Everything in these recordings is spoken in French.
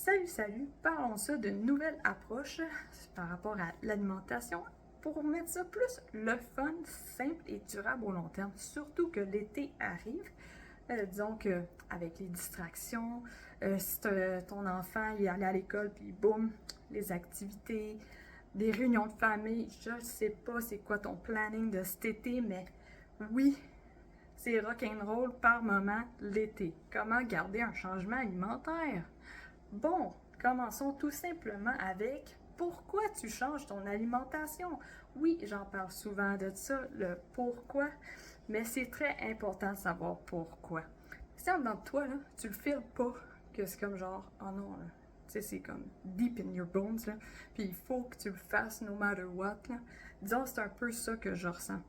Salut, salut! Parlons ça d'une nouvelle approche par rapport à l'alimentation pour mettre ça plus le fun, simple et durable au long terme. Surtout que l'été arrive. Disons que avec les distractions, si ton enfant il est allé à l'école puis boum, les activités, des réunions de famille, je ne sais pas c'est quoi ton planning de cet été, mais oui, c'est rock'n'roll par moment l'été. Comment garder un changement alimentaire? Bon, commençons tout simplement avec pourquoi tu changes ton alimentation. Oui, j'en parle souvent de ça, le pourquoi, mais c'est très important de savoir pourquoi. Si en dedans de toi, là, tu le files pas, que c'est comme genre, oh non, là, tu sais, c'est comme deep in your bones, là, puis il faut que tu le fasses no matter what, là. Disons, c'est un peu ça que je ressens.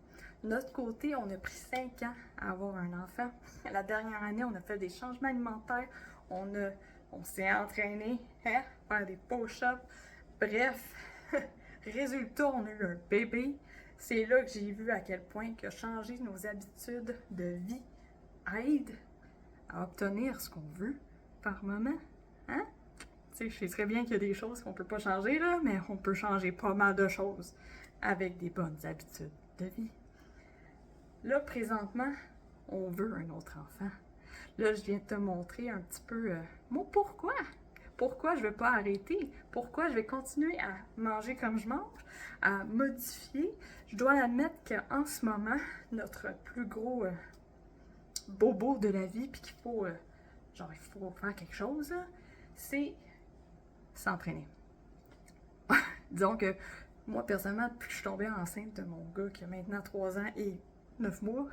De notre côté, on a pris 5 ans à avoir un enfant. La dernière année, on a fait des changements alimentaires, on s'est entraîné, hein, faire des push-ups. Bref, résultat, on a eu un bébé. C'est là que j'ai vu à quel point que changer nos habitudes de vie aide à obtenir ce qu'on veut par moment. Hein? Tu sais, je sais très bien qu'il y a des choses qu'on peut pas changer, là, mais on peut changer pas mal de choses avec des bonnes habitudes de vie. Là, présentement, on veut un autre enfant. Là, je viens de te montrer un petit peu mon pourquoi. Pourquoi je ne vais pas arrêter? Pourquoi je vais continuer à manger comme je mange, à modifier? Je dois admettre qu'en ce moment, notre plus gros bobo de la vie, puis qu'il faut, il faut faire quelque chose, c'est s'entraîner. Disons que moi, personnellement, depuis que je suis tombée enceinte de mon gars qui a maintenant 3 ans et 9 mois,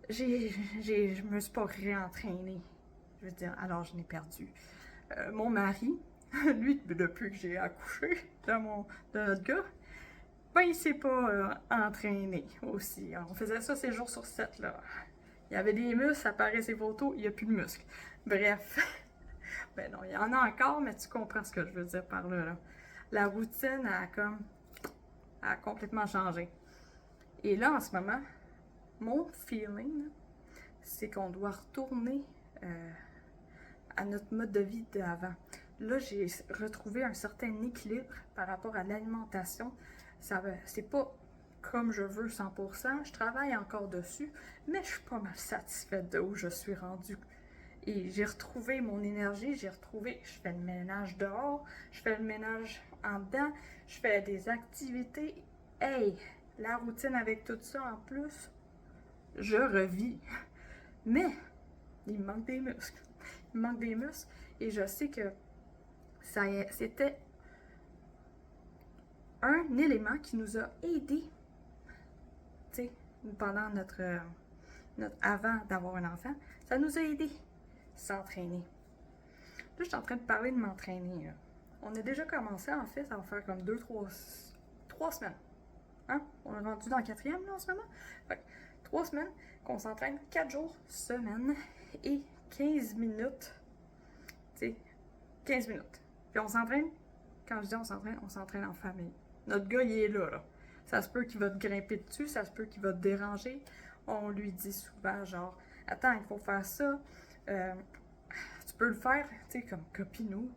je me suis pas réentraînée. Je veux dire, alors je n'ai perdu. Mon mari, lui, depuis que j'ai accouché de notre gars, ben il s'est pas entraîné aussi. On faisait ça 7 jours sur 7, là. Il y avait des muscles, ça paraît ses photos, il n'y a plus de muscles. Bref. Ben non, il y en a encore, mais tu comprends ce que je veux dire par là, là. La routine a complètement changé. Et là, en ce moment, mon feeling, c'est qu'on doit retourner à notre mode de vie d'avant. Là, j'ai retrouvé un certain équilibre par rapport à l'alimentation. C'est pas comme je veux 100%, je travaille encore dessus, mais je suis pas mal satisfaite de où je suis rendue. Et j'ai retrouvé mon énergie, je fais le ménage dehors, je fais le ménage en dedans, je fais des activités. Hey, la routine avec tout ça en plus, je revis. Mais il me manque des muscles. Il me manque des muscles et je sais que c'était un élément qui nous a aidés, tu sais, pendant notre avant d'avoir un enfant, ça nous a aidés s'entraîner. Là, je suis en train de parler de m'entraîner. Là. On a déjà commencé, en fait, ça va faire comme 3 semaines. Hein? On est rendu dans le 4e, là, en ce moment. Fait que 3 semaines qu'on s'entraîne 4 jours semaine et 15 minutes. Tu sais, 15 minutes. Puis on s'entraîne, quand je dis on s'entraîne en famille. Notre gars, il est là, là. Ça se peut qu'il va te grimper dessus, ça se peut qu'il va te déranger. On lui dit souvent, genre, attends, il faut faire ça. Tu peux le faire, tu sais, comme copie-nous.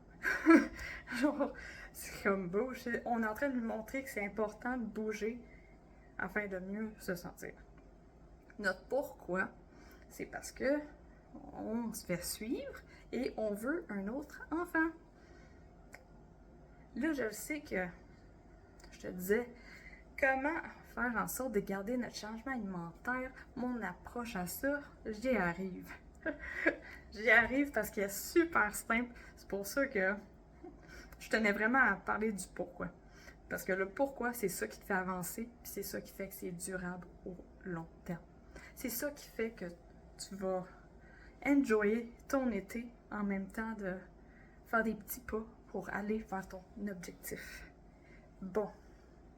Genre, c'est comme beau. On est en train de lui montrer que c'est important de bouger afin de mieux se sentir. Notre pourquoi, c'est parce que on se fait suivre et on veut un autre enfant. Là, je sais que je te disais comment faire en sorte de garder notre changement alimentaire, mon approche à ça, j'y arrive. J'y arrive parce qu'elle est super simple. C'est pour ça que je tenais vraiment à parler du pourquoi. Parce que le pourquoi, c'est ça qui te fait avancer, puis c'est ça qui fait que c'est durable au long terme. C'est ça qui fait que tu vas enjoyer ton été en même temps de faire des petits pas pour aller vers ton objectif. Bon,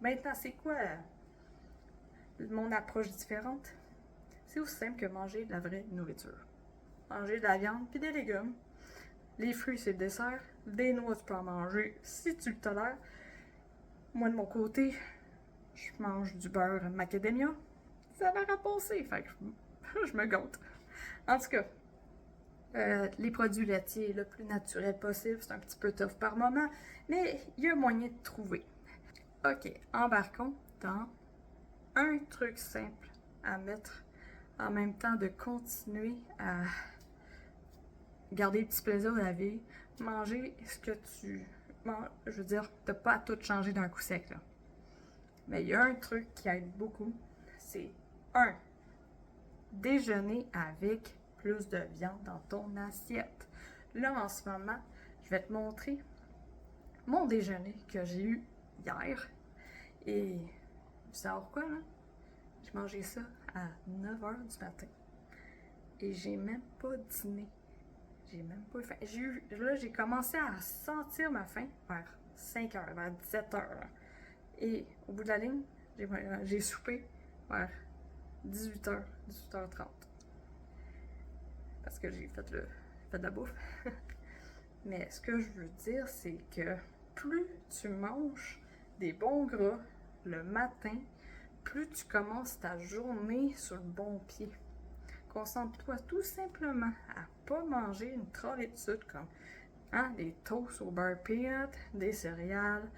maintenant, c'est quoi mon approche différente? C'est aussi simple que manger de la vraie nourriture. Manger de la viande puis des légumes. Les fruits, c'est le dessert. Des noix, tu peux en manger si tu le tolères. Moi, de mon côté, je mange du beurre macadamia. Ça va rapasser, fait que je me gâte. En tout cas, les produits laitiers le plus naturel possible. C'est un petit peu tough par moment, mais il y a moyen de trouver. Ok, embarquons dans un truc simple à mettre en même temps de continuer à garder les petits plaisirs de la vie, manger ce que tu manges. Je veux dire, t'as pas à tout changer d'un coup sec, là. Mais il y a un truc qui aide beaucoup, c'est déjeuner avec plus de viande dans ton assiette. Là, en ce moment, je vais te montrer mon déjeuner que j'ai eu hier. Et tu sais quoi, là? J'ai mangé ça à 9h du matin. Et j'ai même pas dîné. J'ai même pas eu faim. J'ai commencé à sentir ma faim vers 5h, vers 17h. Et au bout de la ligne, j'ai soupé vers 18h, 18h30. Parce que j'ai fait de la bouffe. Mais ce que je veux dire, c'est que plus tu manges des bons gras le matin, plus tu commences ta journée sur le bon pied. Concentre-toi tout simplement à pas manger une trolley de sucre comme des toasts au beurre peanut, des céréales,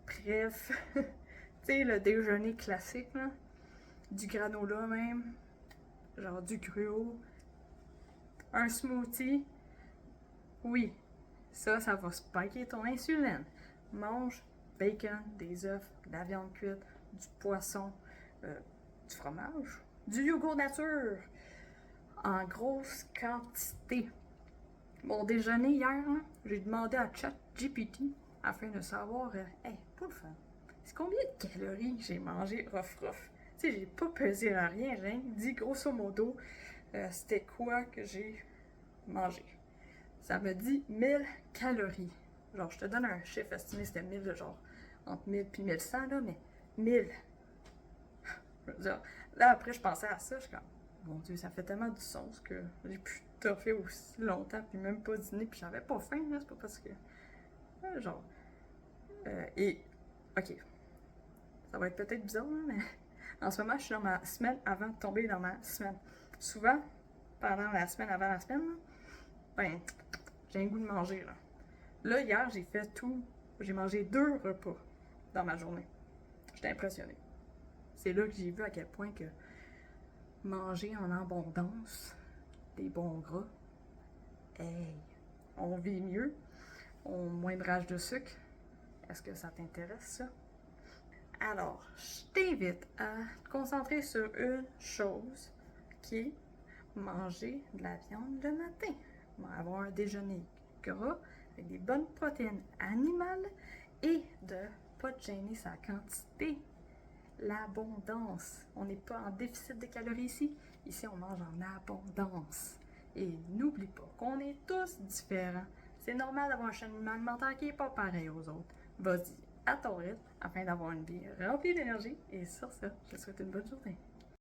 bref, tu sais, le déjeuner classique, là, du granola même, genre du gruau, un smoothie. Oui, ça va spiker ton insuline. Mange bacon, des œufs, de la viande cuite, du poisson, du fromage, du yogourt nature, en grosse quantité. Mon déjeuner hier, j'ai demandé à ChatGPT afin de savoir, pas le fun, c'est combien de calories j'ai mangé rough. Tu sais, j'ai pas pesé à rien, j'ai dit grosso modo, c'était quoi que j'ai mangé. Ça me dit 1000 calories. Genre, je te donne un chiffre estimé, c'était 1000, genre, entre 1000 et 1100, là, mais 1000. Je veux dire, là, après, je pensais à ça, je suis comme, mon Dieu, ça fait tellement du sens que j'ai pu toffer aussi longtemps, puis même pas dîner, puis j'avais pas faim, là, c'est pas parce que. Genre. Ok, ça va être peut-être bizarre, là, mais en ce moment, je suis dans ma semaine avant de tomber dans ma semaine. Souvent, pendant la semaine avant la semaine, ben, j'ai un goût de manger, là. Là, hier, j'ai fait tout. J'ai mangé 2 repas dans ma journée. J'étais impressionnée. C'est là que j'ai vu à quel point que manger en abondance, des bons gras, hey, on vit mieux, on moins de rage de sucre. Est-ce que ça t'intéresse, ça? Alors, je t'invite à te concentrer sur une chose qui est manger de la viande le matin. Avoir un déjeuner gras avec des bonnes protéines animales et de pas te gêner sa quantité. L'abondance. On n'est pas en déficit de calories ici. Ici, on mange en abondance. Et n'oublie pas qu'on est tous différents. C'est normal d'avoir un cheminement alimentaire qui n'est pas pareil aux autres. Vas-y, à ton rythme, afin d'avoir une vie remplie d'énergie. Et sur ça, je te souhaite une bonne journée.